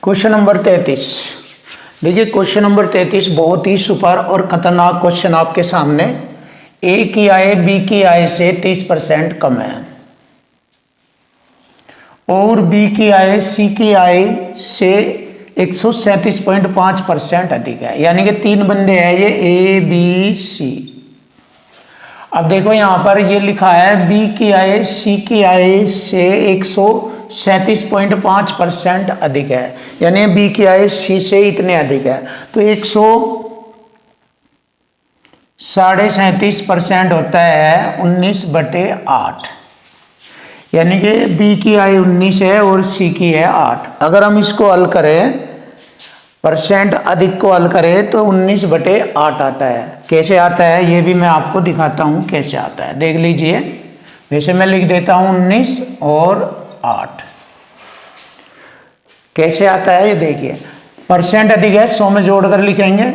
Question number 33। देखिए question number 33 बहुत ही super और खतरनाक क्वेश्चन आपके सामने। ए की आय बी की आय से 30% कम है और बी की आय सी की आय से 137.5% अधिक है। यानी कि तीन बंदे हैं ये ए बी सी। अब देखो यहां पर ये लिखा है बी की आय सी की आय से 137.5% अधिक है, यानी बी की आय सी से इतने अधिक है। तो 137.5% होता है 19/8, यानी कि बी की आय 19 है और सी की है 8। अगर हम इसको हल करें, परसेंट अधिक को हल करें तो 19/8 आता है। कैसे आता है ये भी मैं आपको दिखाता हूं कैसे आता है, देख लीजिए। वैसे मैं लिख देता हूं 19 और 8। कैसे आता है ये देखिए। परसेंट अधिक है 100 में जोड़कर लिखेंगे।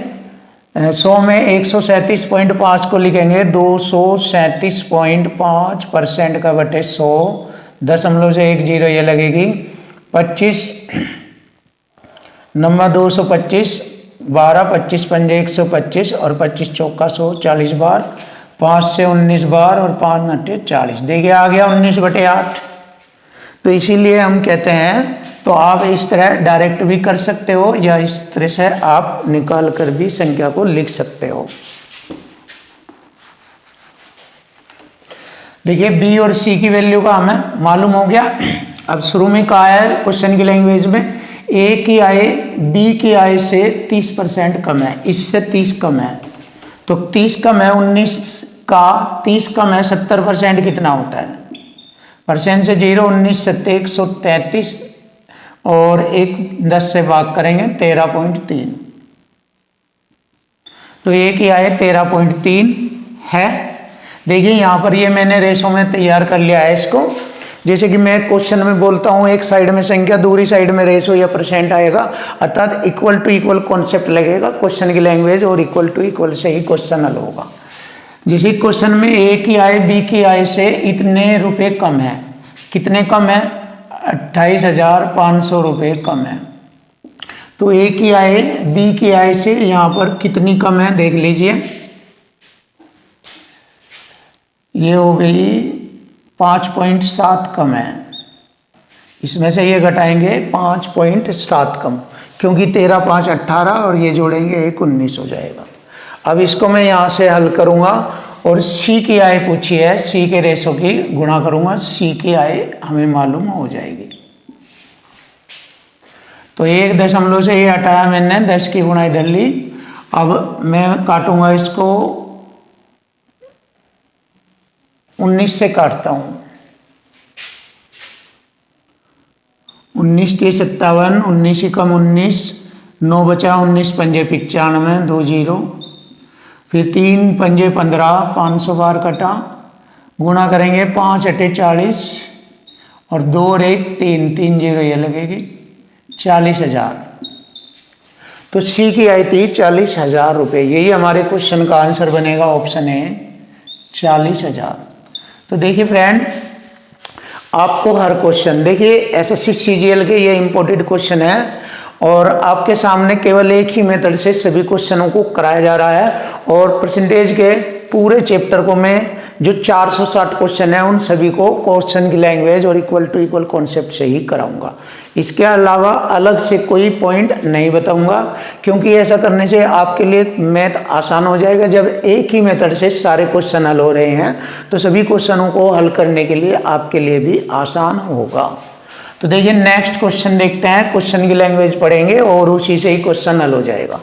100 में 137.5 को लिखेंगे 237.5% का बटे 100, दशमलव से 1 जीरो ये लगेगी 25 नंबर 225, 12 25 पंजे 125 और 25 चौका 100, 40 बार, 5 से 19 बार और 5 नट्टे 40। देखिए आ गया 19/8। तो इसीलिए हम कहते हैं, तो आप इस तरह डायरेक्ट भी कर सकते हो या इस तरह से आप निकाल कर भी संख्या को लिख सकते हो। देखिए बी और सी की वैल्यू का हमें मालूम हो गया। अब शुरू में कहा है क्वेश्चन की लैंग्वेज में ए की आय बी की आय से 30% कम है, इससे 30 कम है। तो 30 कम है 19 का, 30 कम है 70%, कितना होता है? परसेंट से 0, 19 सत्ते 133 और 10 से भाग करेंगे 13.3। तो ए की आय 13.3 है। देखिए यहां पर ये मैंने रेशो में तैयार कर लिया है इसको। जैसे कि मैं क्वेश्चन में बोलता हूं एक साइड में संख्या, दूसरी साइड में रेशो या परसेंट आएगा, अर्थात इक्वल टू इक्वल कॉन्सेप्ट लगेगा क्वेश्चन की लैंग्वेज, और इक्वल टू इक्वल से ही क्वेश्चन हल होगा। जैसे क्वेश्चन में ए की आय बी की आय से इतने रुपए कम है, कितने कम है? 28,500 रुपये कम है। तो ए की आय बी की आय से यहां पर कितनी कम है देख लीजिए। ये हो गई 5.7 कम है। इसमें से ये घटाएंगे 5.7 कम, क्योंकि 13 5 18 और ये जोड़ेंगे 1 19 हो जाएगा। अब इसको मैं यहां से हल करूंगा और सी की आय पूछी है, सी के रेशो की गुणा करूंगा, सी की आय हमें मालूम हो जाएगी। तो 1 दशमलव से ये हटाया मैंने, 10 की गुणा इधर ली। अब मैं काटूंगा इसको 19 से काटता हूं। 19 के 57, 19 ही कम 19, 9 बचा, 19 पंजे 95, 2 जीरो, फिर 3 पंजे 15, 500 बार कटा, गुणा करेंगे 5 अटे 40 और 2 और 1 3, 3 जीरो ये लगेगी 40,000। तो सी की आय थी 40,000 रुपये। यही हमारे क्वेश्चन का आंसर बनेगा, ऑप्शन है 40,000। तो देखिए फ्रेंड, आपको हर क्वेश्चन, देखिए एसएससी सीजीएल के ये इंपॉर्टेंट क्वेश्चन है और आपके सामने केवल एक ही मेथड से सभी क्वेश्चनों को कराया जा रहा है। और परसेंटेज के पूरे चैप्टर को मैं जो 460 क्वेश्चन है उन सभी को क्वेश्चन की लैंग्वेज और इक्वल टू इक्वल कॉन्सेप्ट से ही कराऊंगा। इसके अलावा अलग से कोई पॉइंट नहीं बताऊंगा, क्योंकि ऐसा करने से आपके लिए मैथ आसान हो जाएगा। जब एक ही मेथड से सारे क्वेश्चन हल हो रहे हैं तो सभी क्वेश्चनों को हल करने के लिए आपके लिए भी आसान होगा। तो देखिए नेक्स्ट क्वेश्चन देखते हैं, क्वेश्चन की लैंग्वेज पढ़ेंगे और उसी से ही क्वेश्चन हल हो जाएगा।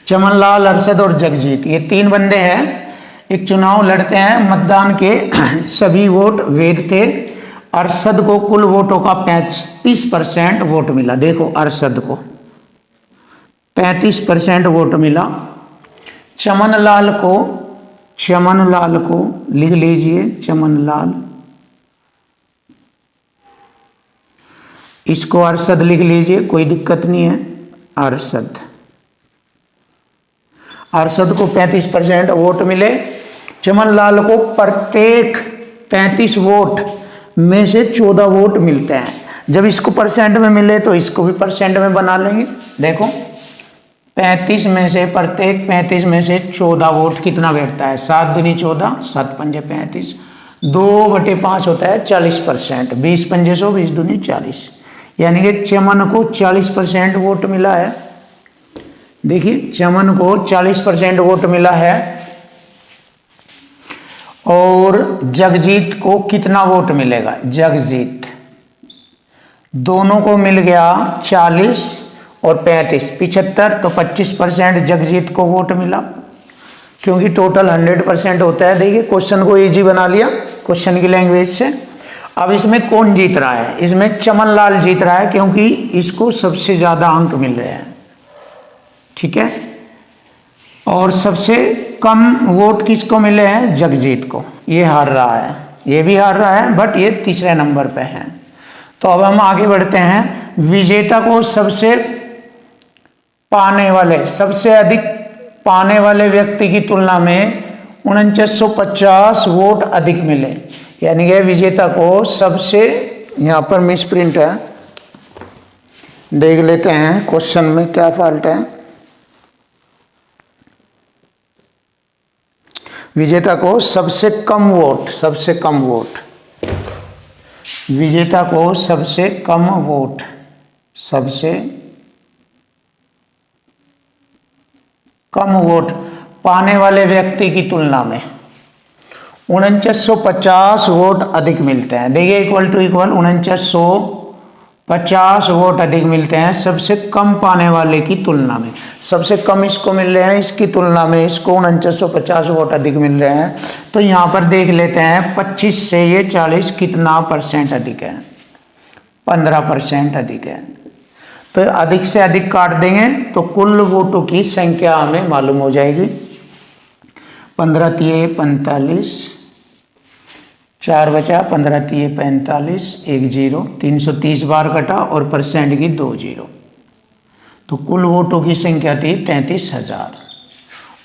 चमनलाल, अरशद और जगजीत, ये 3 बंदे हैं, एक चुनाव लड़ते हैं। मतदान के सभी वोट वैध थे। अरशद को कुल वोटों का 35% वोट मिला। देखो अरशद को 35% वोट मिला। चमनलाल को लिख लीजिए, चमनलाल, इसको अरशद लिख लीजिए, कोई दिक्कत नहीं है। अरशद को 35% वोट मिले। चमनलाल को प्रत्येक 35 वोट में से 14 वोट मिलते हैं। जब इसको परसेंट में मिले तो इसको भी परसेंट में बना लेंगे। देखो 35 में से प्रत्येक 35 में से 14 वोट कितना बैठता है, 7 दूनी 14, 7 पंजे 35, 2/5 होता है 40%, 20 पंजे 100, 20 दूनी 40, यानी कि चमन को 40% वोट मिला है। देखिए चमन को 40% वोट मिला है। और जगजीत को कितना वोट मिलेगा, जगजीत दोनों को मिल गया 40 और 35, 75, तो 25% जगजीत को वोट मिला, क्योंकि टोटल 100% होता है। देखिए क्वेश्चन को इजी बना लिया क्वेश्चन की लैंग्वेज से। अब इसमें कौन जीत रहा है, इसमें चमन लाल जीत रहा है, क्योंकि इसको सबसे ज्यादा अंक मिल रहे हैं, ठीक है। और सबसे कम वोट किसको मिले हैं, जगजीत को, ये हार रहा है, ये भी हार रहा है, बट ये तीसरे नंबर पे है। तो अब हम आगे बढ़ते हैं। विजेता को सबसे पाने वाले, सबसे अधिक पाने वाले व्यक्ति की तुलना में 4950 वोट अधिक मिले, यानी कि विजेता को सबसे, यहां पर मिस प्रिंट है, देख लेते हैं क्वेश्चन में क्या फॉल्ट है। विजेता को सबसे कम वोट, सबसे कम वोट, विजेता को सबसे कम वोट, सबसे कम वोट पाने वाले व्यक्ति की तुलना में 4950 वोट अधिक मिलते हैं। देखिए इक्वल टू इक्वल 4950 वोट अधिक मिलते हैं सबसे कम पाने वाले की तुलना में। सबसे कम इसको मिल रहे हैं, इसकी तुलना में इसको 4950 वोट अधिक मिल रहे हैं। तो यहाँ पर देख लेते हैं 25 से ये 40 कितना परसेंट अधिक है, 15% अधिक है। तो अधिक से अधिक काट देंगे तो कुल वोटों की संख्या हमें मालूम हो जाएगी। 15 तिये 45, 4 बचा, 15 तिये 45, 1 0, 330 बार कटा और परसेंट की 2 0, तो कुल वोटों की संख्या थी 33,000।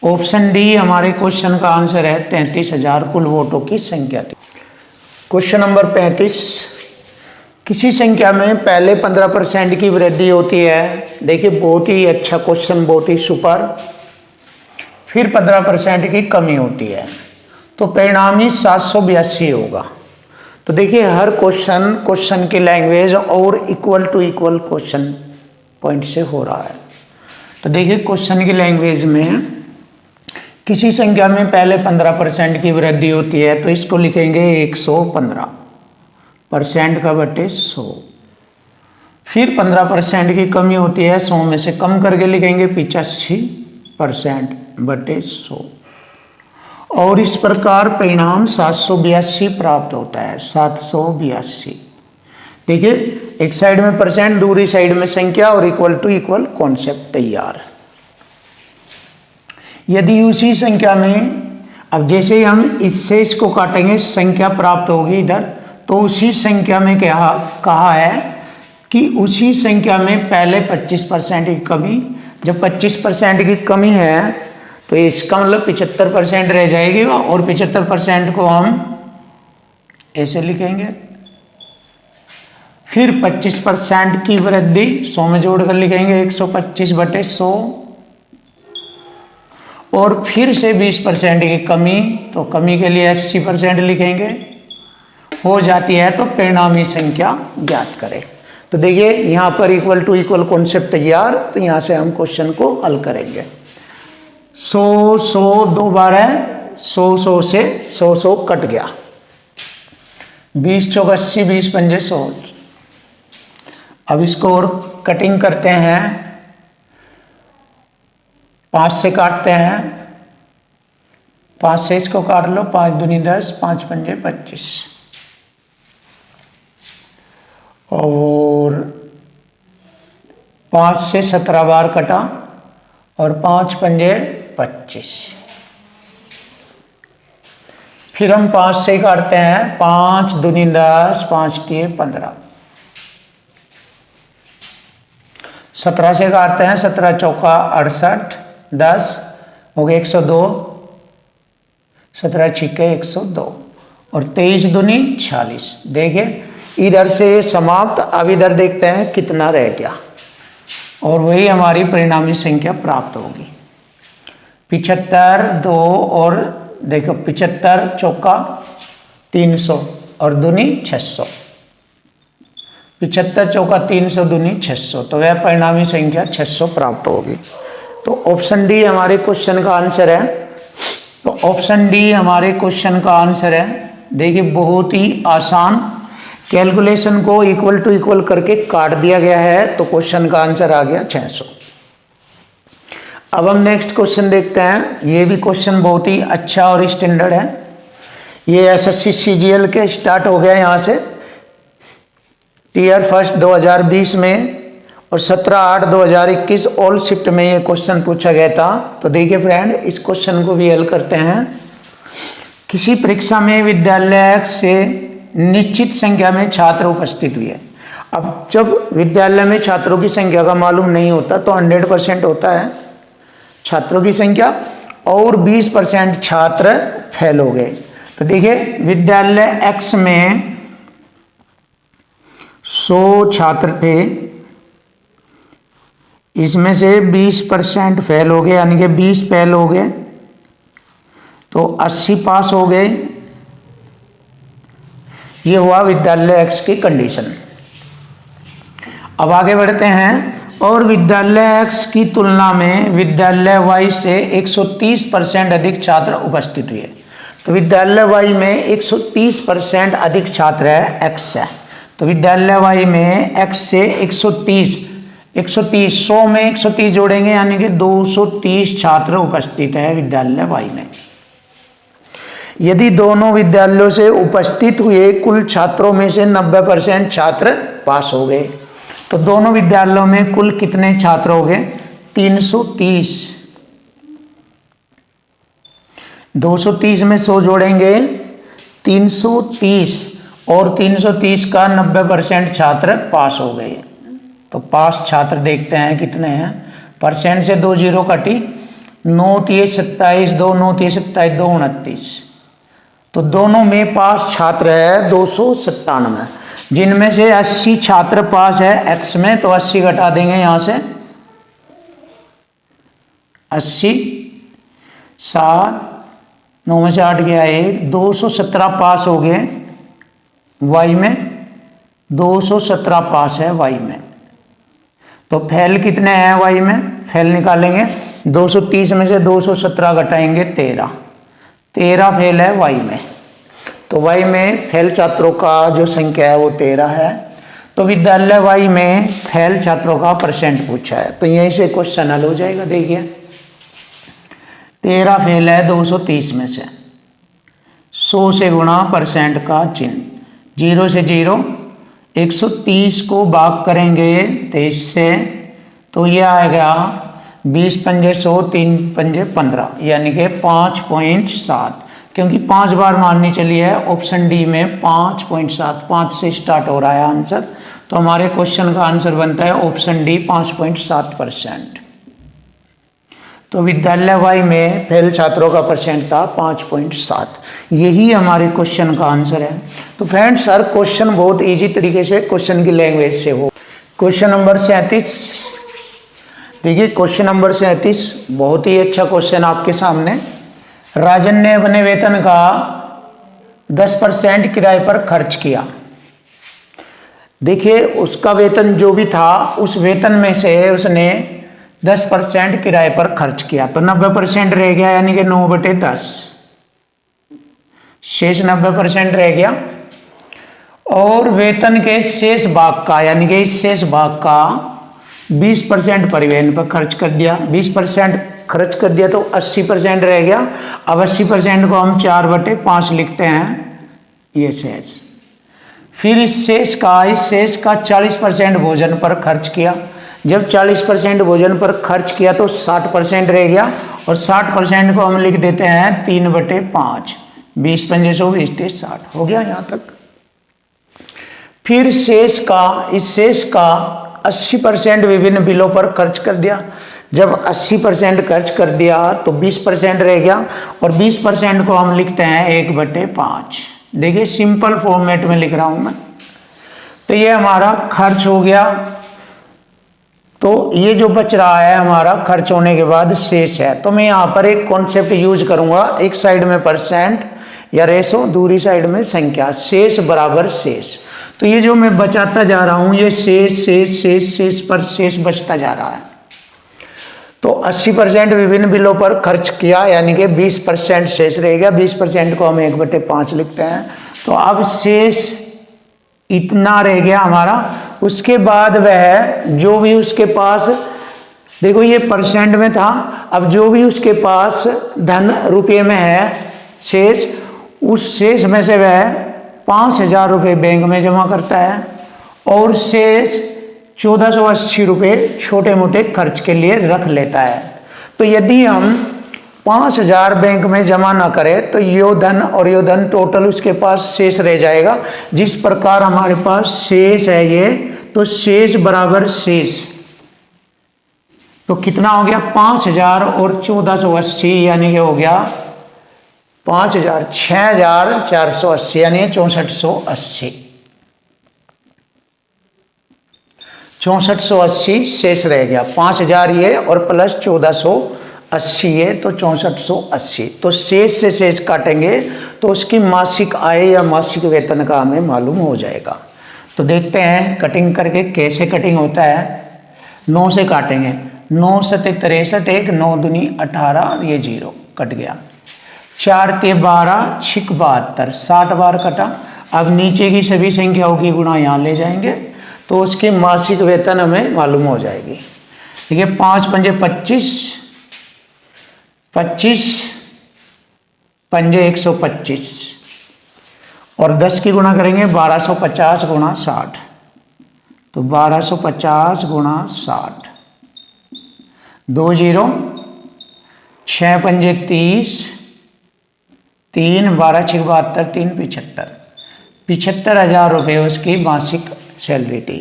ऑप्शन डी हमारे क्वेश्चन का आंसर है, 33,000 कुल वोटों की संख्या थी। क्वेश्चन नंबर 35, किसी संख्या में पहले 15% की वृद्धि होती है। देखिए बहुत ही अच्छा क्वेश्चन, बहुत ही सुपर। फिर 15% की कमी होती है, तो परिणामी 782 होगा। तो देखिए हर क्वेश्चन की लैंग्वेज और equal to equal question point से हो रहा है। तो देखिए क्वेश्चन की लैंग्वेज में किसी संख्या में पहले 15% की वृद्धि होती है, तो इसको लिखेंगे 115 % का बटे 100। फिर 15% की कमी होती है, 100 में से कम करके लिखेंगे 85% बटे 100। और इस प्रकार परिणाम 782 प्राप्त होता है, 782। देखिए एक साइड में परसेंट, दूसरी साइड में संख्या और इक्वल टू इक्वल कॉन्सेप्ट तैयार। यदि उसी संख्या में, अब जैसे ही हम इससे इसको काटेंगे संख्या प्राप्त होगी इधर, तो उसी संख्या में क्या कहा है कि उसी संख्या में पहले 25% की कमी, जब 25% की कमी है तो इसका मतलब 75% रह जाएगी, और 75% को हम ऐसे लिखेंगे। फिर 25% की वृद्धि 100 में जोड़कर लिखेंगे 125 बटे 100, और फिर से 20% की कमी, तो कमी के लिए 80% लिखेंगे, हो जाती है। तो परिणामी संख्या ज्ञात करें। तो देखिए यहाँ पर इक्वल टू इक्वल कॉन्सेप्ट तैयार। तो यहाँ से हम क्वेश्चन को हल करेंगे। 100 2 बार है, 100 से 100 कट गया, 20 चौक 80, 20 पंजे 100। अब इसको और कटिंग करते हैं, 5 से काटते हैं, 5 से इसको काट लो, 5 दूनी 10, 5 पंजे 25, और 5 से 17 बार कटा और 5 पंजे 25। फिर हम 5 से काटते हैं, 5 दूनी 10, 5 तिये 15, 17 से काटते हैं, 17 चौका 68, 10 हो गए 102, 17 छिक्के 102, और 23 दूनी 46। देखिए इधर से समाप्त। अब इधर देखते हैं कितना रह गया, और वही हमारी परिणामी संख्या प्राप्त होगी। 75, 2 और देखो 75 चौका 300 और दूनी 600। 75 चौका 300 दूनी 600, तो वह परिणामी संख्या 600 प्राप्त होगी। तो ऑप्शन डी हमारे क्वेश्चन का आंसर है। तो ऑप्शन डी हमारे क्वेश्चन का आंसर है। देखिए बहुत ही आसान, कैलकुलेशन को इक्वल टू इक्वल करके काट दिया गया है, तो क्वेश्चन का आंसर आ गया 600। अब हम नेक्स्ट क्वेश्चन देखते हैं। ये भी क्वेश्चन बहुत ही अच्छा और स्टैंडर्ड है। ये एसएससी सीजीएल के स्टार्ट हो गया यहाँ से टीयर फर्स्ट 2020 में, और 17/8/2021 ऑल शिफ्ट में ये क्वेश्चन पूछा गया था। तो देखिए फ्रेंड, इस क्वेश्चन को भी हल करते हैं। किसी परीक्षा में विद्यालय से निश्चित संख्या में छात्र उपस्थित हुए। अब जब विद्यालय में छात्रों की संख्या का मालूम नहीं होता तो 100% होता है छात्रों की संख्या, और 20% छात्र फेल हो गए। तो देखिए विद्यालय एक्स में 100 छात्र थे, इसमें से 20% फेल हो गए, यानी कि 20 फेल हो गए, तो 80 पास हो गए। ये हुआ विद्यालय एक्स की कंडीशन। अब आगे बढ़ते हैं। और विद्यालय एक्स की तुलना में विद्यालय वाई से 130% अधिक छात्र उपस्थित हुए। तो विद्यालय वाई में 130% अधिक छात्र है, एक्स है। तो विद्यालय वाई में एक्स से 130 100 में 130 जोड़ेंगे, यानी कि 230 छात्र उपस्थित है विद्यालय वाई में। यदि दोनों विद्यालयों से उपस्थित हुए कुल छात्रों में से 90% छात्र पास हो गए, तो दोनों विद्यालयों में कुल कितने छात्र हो गए? 330। 230 में 100 जोड़ेंगे 330, और 330 का 90% छात्र पास हो गए। तो पास छात्र देखते हैं कितने हैं। परसेंट से 2 जीरो कटी, 9 3 27, 2 9 3 27, 2 29। तो दोनों में पास छात्र है 297, जिनमें से 80 छात्र पास है एक्स में। तो 80 घटा देंगे यहाँ से, 80 7 9 में से 8 गया 1, 217 पास हो गए वाई में, 217 पास है वाई में। तो फेल कितने हैं वाई में? फेल निकालेंगे, 230 में से 217 घटाएंगे 13 फेल है वाई में। तो वाई में फेल छात्रों का जो संख्या है वो 13 है। तो विद्यालय वाई में फेल छात्रों का परसेंट पूछा है, तो यहीं से क्वेश्चन हल हो जाएगा। देखिए 13 फेल है 230 में से, 100 से गुणा परसेंट का चिन्ह, 0 से 0, 130 को भाग करेंगे 23 से, तो यह आएगा 20 पंजे 100, 3 पंजे 15, यानी कि 5.7। क्योंकि 5 बार मारनी चली है, ऑप्शन डी में 5.7, 5 से स्टार्ट हो रहा है आंसर। तो हमारे क्वेश्चन का आंसर बनता है ऑप्शन डी 5.7%। तो विद्यालय वाई में फेल छात्रों का परसेंट था 5.7। यही हमारे क्वेश्चन का आंसर है। तो फ्रेंड्स, सर क्वेश्चन बहुत इजी तरीके से क्वेश्चन की लैंग्वेज से हो। क्वेश्चन नंबर 37, देखिए क्वेश्चन नंबर 37 बहुत ही अच्छा क्वेश्चन आपके सामने। राजन ने अपने वेतन का 10% किराए पर खर्च किया। देखिए उसका वेतन जो भी था, उस वेतन में से उसने 10% किराए पर खर्च किया, तो 90% रह गया, यानी कि 9/10, शेष 90% रह गया। और वेतन के शेष भाग का, यानी कि इस शेष भाग का 20% परिवहन पर खर्च कर दिया। 20% खर्च कर दिया तो 80% रह गया। अब 80% को हम 4/5 लिखते हैं, ये शेष। फिर इस शेष का 40% भोजन पर खर्च किया। जब 40% भोजन पर खर्च किया तो 60% रह गया, और 60% को हम लिख देते हैं 3/5। 20 पंजे 100, 20 3 60 हो गया यहाँ तक। फिर इस शेष का 80% विभिन्न बिलों पर खर्च कर दिया। जब 80% खर्च कर दिया तो 20% रह गया, और 20% को हम लिखते हैं 1/5। देखिए सिंपल फॉर्मेट में लिख रहा हूं मैं। तो ये हमारा खर्च हो गया। तो ये जो बच रहा है हमारा खर्च होने के बाद शेष है, तो मैं यहाँ पर एक कॉन्सेप्ट यूज करूंगा, एक साइड में परसेंट या रेशो, दूसरी साइड में संख्या, शेष बराबर शेष। तो ये जो मैं बचाता जा रहा हूं ये शेष शेष शेष शेष पर शेष बचता जा रहा है। तो 80% विभिन्न बिलों पर खर्च किया, यानी कि 20% शेष रहेगा। 20% को हम 1/5 लिखते हैं। तो अब शेष इतना रह गया हमारा। उसके बाद वह जो भी उसके पास, देखो ये परसेंट में था, अब जो भी उसके पास धन रुपये में है शेष, उस शेष में से वह 5,000 रुपये बैंक में जमा करता है और शेष 1480 रुपये छोटे मोटे खर्च के लिए रख लेता है। तो यदि हम 5,000 बैंक में जमा ना करें तो यो धन और यो धन टोटल उसके पास शेष रह जाएगा। जिस प्रकार हमारे पास शेष है ये, तो शेष बराबर शेष, तो कितना हो गया 5,000 और 1480, यानी कि हो गया 5,000 6,480, यानी 6480। 6480 शेष रह गया। 5,000 ये और प्लस 1480 ये, तो 6480। तो शेष से शेष काटेंगे तो उसकी मासिक आय या मासिक वेतन का हमें मालूम हो जाएगा। तो देखते हैं कटिंग करके कैसे कटिंग होता है। 9 से काटेंगे, 9 सते 63, 1 9 दूनी 18, ये 0 कट गया। 4 ते 12, 6 72, 60 बार कटा। अब नीचे की सभी संख्याओं की गुणा यहाँ ले जाएंगे तो उसकी मासिक वेतन हमें मालूम हो जाएगी। ठीक है, 5 पंजे 25, 25 पंजे 125 और 10 की गुणा करेंगे 1250 गुणा 60, तो 1250 गुणा 60, 2 0, 6 पंजे 30, 3 12 6 72, 3 75, 75,000 रुपये उसकी मासिक सैलरी थी।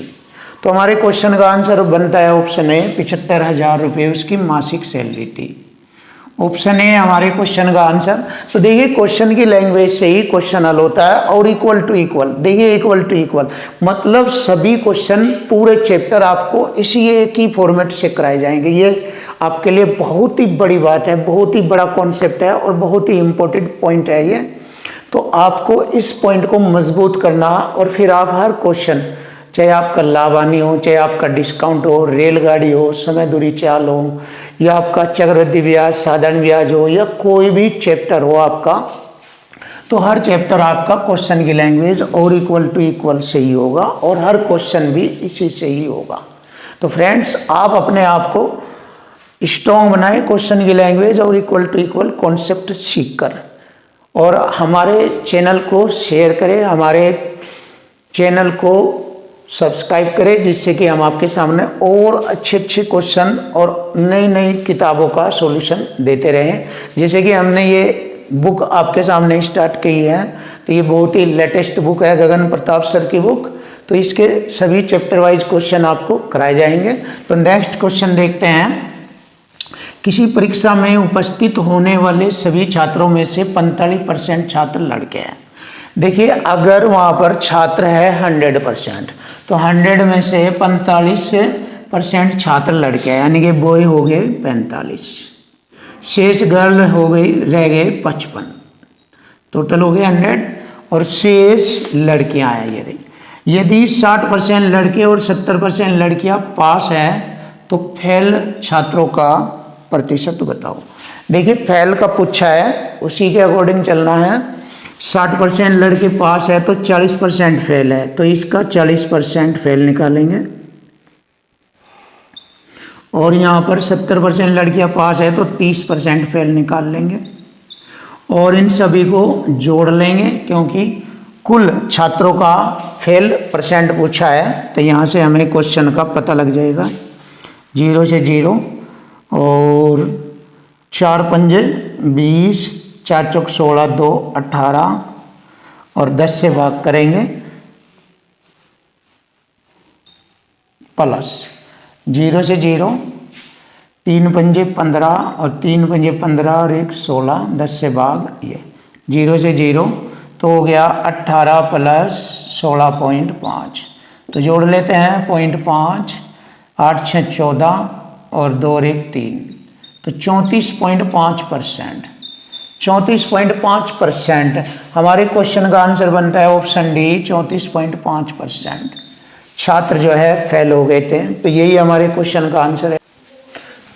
तो हमारे क्वेश्चन का आंसर बनता है ऑप्शन ए, 75,000 रुपये उसकी मासिक सैलरी थी। ऑप्शन ए हमारे क्वेश्चन का आंसर। तो देखिए क्वेश्चन की लैंग्वेज से ही क्वेश्चन हल होता है। और इक्वल टू इक्वल, देखिए इक्वल टू इक्वल मतलब सभी क्वेश्चन पूरे चैप्टर आपको इसी एक ही फॉर्मेट से कराए जाएंगे। ये आपके लिए बहुत ही बड़ी बात है, बहुत ही बड़ा कॉन्सेप्ट है और बहुत ही इंपॉर्टेंट पॉइंट है ये। तो आपको इस पॉइंट को मजबूत करना और फिर आप हर क्वेश्चन, चाहे आपका लाभानी हो, चाहे आपका डिस्काउंट हो, रेलगाड़ी हो, समय दूरी चाल हो, या आपका चक्रवृद्धि ब्याज, साधारण ब्याज हो, या कोई भी चैप्टर हो आपका, तो हर चैप्टर आपका क्वेश्चन की लैंग्वेज और इक्वल टू इक्वल से ही होगा और हर क्वेश्चन भी इसी से ही होगा। तो फ्रेंड्स आप अपने आप को स्ट्रॉन्ग बनाए क्वेश्चन की लैंग्वेज और इक्वल टू इक्वल कॉन्सेप्ट सीखकर, और हमारे चैनल को शेयर करें, हमारे चैनल को सब्सक्राइब करें, जिससे कि हम आपके सामने और अच्छे अच्छे क्वेश्चन और नई नई किताबों का सॉल्यूशन देते रहें। जैसे कि हमने ये बुक आपके सामने स्टार्ट की है, तो ये बहुत ही लेटेस्ट बुक है, गगन प्रताप सर की बुक। तो इसके सभी चैप्टर वाइज क्वेश्चन आपको कराए जाएंगे। तो नेक्स्ट क्वेश्चन देखते हैं। किसी परीक्षा में उपस्थित होने वाले सभी छात्रों में से 45% छात्र लड़के हैं। देखिए अगर वहाँ पर छात्र है 100%, तो 100 में से 45% छात्र लड़के हैं, यानी कि बॉय हो गए 45, शेष गर्ल हो गई, रह गए 55, टोटल हो गए 100, और शेष लड़कियां हैं। यदि 60% लड़के और 70% लड़कियां पास हैं तो फेल छात्रों का प्रतिशत बताओ। देखिए फेल का पूछा है, उसी के अकॉर्डिंग चलना है। 60% लड़के पास है तो 40% फेल है, तो इसका 40% फेल निकालेंगे। और यहाँ पर 70% लड़कियाँ पास है तो 30% फेल निकाल लेंगे और इन सभी को जोड़ लेंगे, क्योंकि कुल छात्रों का फेल परसेंट पूछा है। तो यहाँ से हमें क्वेश्चन का पता लग जाएगा। 0 से 0 और 4 पंजे 20, 4 चौक 16, 2 18 और 10 से भाग करेंगे प्लस 0 से 0, 3 पंजे 15 और 3 पंजे 15 और 1 16, 10 से भाग ये 0 से 0, तो हो गया 18 प्लस 16.5, तो जोड़ लेते हैं 0.5, 8 6 14 और 2 और 1 3, तो 34.5%। 34.5% हमारे क्वेश्चन का आंसर बनता है ऑप्शन डी, 34.5%। छात्र जो है फेल हो गए थे, तो यही हमारे क्वेश्चन का आंसर है।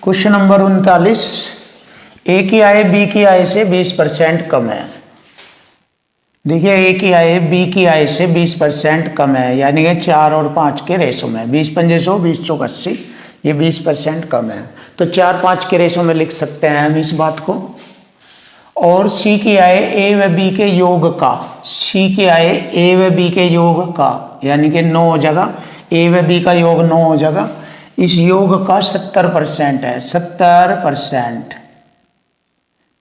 क्वेश्चन नंबर 39, ए की आय बी की आय से 20% कम है। देखिए ए की आय बी की आय से 20% कम है, यानी कि 4 और 5 के रेशो में, 20 पंजे 100, 20 चौक 80, ये 20% कम है। तो 4 5 के रेशो में लिख सकते हैं हम इस बात को। और सी की आय ए व बी के योग का, सी की आय ए व बी के योग का, यानी कि 9 हो जाएगा, ए व बी का योग 9 हो जाएगा। इस योग का 70% है, 70%,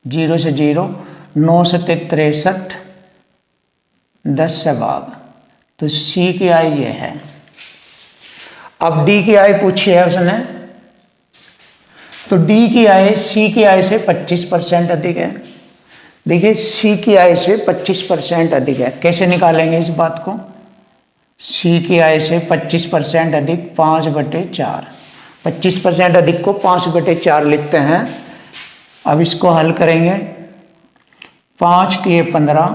0 से 0, 9 से 63, 10 से भाग, तो सी की आय ये है। अब डी की आय पूछी है उसने, तो डी की आय सी की आय से 25% अधिक है। देखिए सी की आय से 25% अधिक है, कैसे निकालेंगे इस बात को? सी की आय से 25% अधिक 5/4, 25% अधिक को 5/4 लिखते हैं। अब इसको हल करेंगे, 5 तिये 15,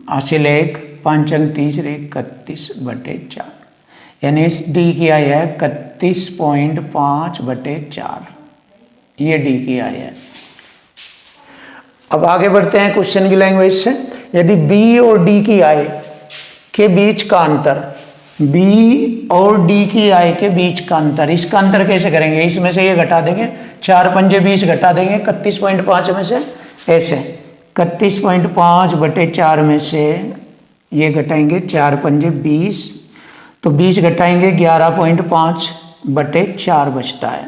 हासिल 1, 5 अंक 30, 31/4, यानी इस डी की आय है 31.5/4, ये डी की आय है। अब आगे बढ़ते हैं क्वेश्चन की लैंग्वेज से। यदि बी और डी की आय के बीच का अंतर, बी और डी की आय के बीच का अंतर, इसका अंतर कैसे करेंगे? इसमें से ये घटा देंगे, 4 पंजे 20 घटा देंगे 31.5 में से, ऐसे 31.5/4 में से ये घटाएंगे 4 पंजे 20, तो 20 घटाएंगे 11.5/4 बचता है।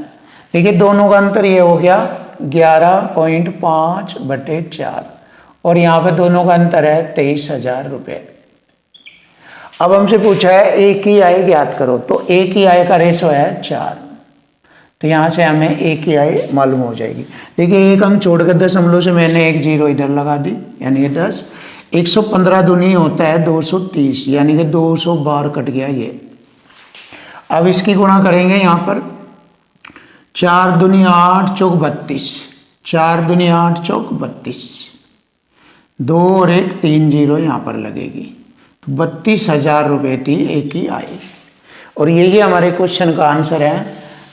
देखिए दोनों का अंतर ये हो गया 11.5/4, और यहाँ पे दोनों का अंतर है 23,000 रुपये। अब हमसे पूछा है ए की आय ज्ञात करो, तो ए की आय का रेशो है 4, तो यहाँ से हमें ए की आय मालूम हो जाएगी। देखिए एक अंक छोड़कर दशमलव से मैंने एक 0 इधर लगा दी, यानी कि 10। 115 दूनी होता है 230, यानी कि 212 कट गया ये। अब इसकी गुणा करेंगे यहाँ पर, 4 दूनी 8 चौक 32, 4 दूनी 8 चौक 32, 2 और 1 3 0 यहाँ पर लगेगी, तो 32,000 रुपये थी ए की आय। और यही हमारे क्वेश्चन का आंसर है,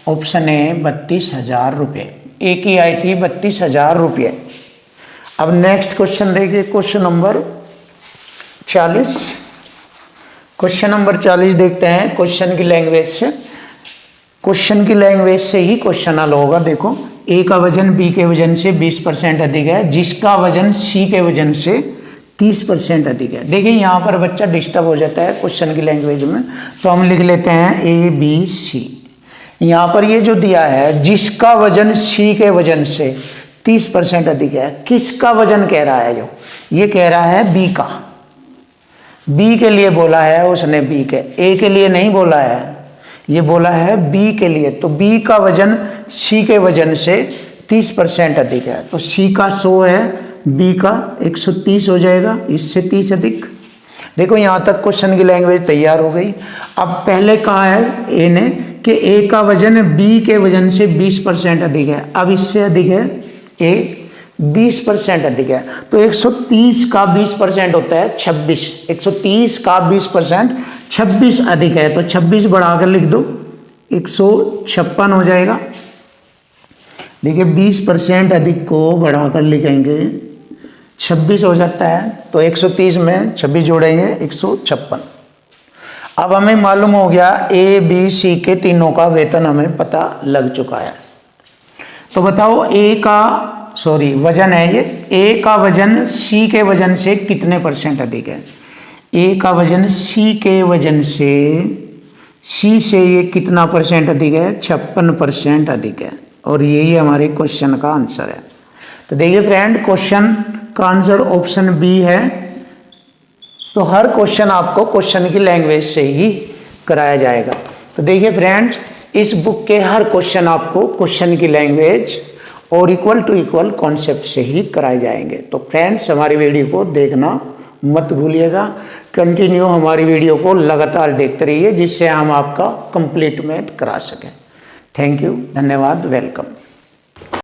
ऑप्शन ए 32,000 रुपये। ए की आय थी 32,000 रुपये। अब नेक्स्ट क्वेश्चन देखिए, क्वेश्चन नंबर 40। क्वेश्चन नंबर 40 देखते हैं क्वेश्चन की लैंग्वेज से। क्वेश्चन की लैंग्वेज से ही क्वेश्चन हल होगा। देखो ए का वजन बी के वजन से 20% अधिक है, जिसका वजन सी के वजन से 30% अधिक है। देखिए यहाँ पर बच्चा डिस्टर्ब हो जाता है क्वेश्चन की लैंग्वेज में, तो हम लिख लेते हैं ए बी सी। यहाँ पर ये जो दिया है, जिसका वजन सी के वजन से 30% अधिक है, किसका वजन कह रहा है? जो ये कह रहा है बी का, बी के लिए बोला है उसने, बी के, ए के लिए नहीं बोला है, ये बोला है बी के लिए। तो बी का वजन सी के वजन से 30% अधिक है, तो सी का 100 है, बी का 130 हो जाएगा, इससे 30 अधिक। देखो यहाँ तक क्वेश्चन की लैंग्वेज तैयार हो गई। अब पहले कहा है ए ने कि ए का वजन बी के वजन से 20% अधिक है, अब इससे अधिक है ए 20% अधिक है, तो 130 का 20% होता है 26, 130 का 20% 26 अधिक है, तो 26 बढ़ाकर लिख दो 156 हो जाएगा। देखिए 20% अधिक को बढ़ाकर लिखेंगे 26 हो जाता है, तो 130 में 26 जोड़ेंगे 156। अब हमें मालूम हो गया ए बी सी के तीनों का वेतन हमें पता लग चुका है। तो बताओ वजन है ये, ए का वजन सी के वजन से कितने % अधिक है? ए का वजन सी के वजन से, सी से ये कितना % अधिक है? 56% अधिक है, और यही हमारे क्वेश्चन का आंसर है। तो देखिए फ्रेंड, क्वेश्चन का आंसर ऑप्शन बी है। तो हर क्वेश्चन आपको क्वेश्चन की लैंग्वेज से ही कराया जाएगा। तो देखिए फ्रेंड्स, इस बुक के हर क्वेश्चन आपको क्वेश्चन की लैंग्वेज और इक्वल टू इक्वल कॉन्सेप्ट से ही कराए जाएंगे। तो फ्रेंड्स, हमारी वीडियो को देखना मत भूलिएगा। कंटिन्यू हमारी वीडियो को लगातार देखते रहिए, जिससे हम आपका कंप्लीट मैथ करा सकें। थैंक यू, धन्यवाद, वेलकम।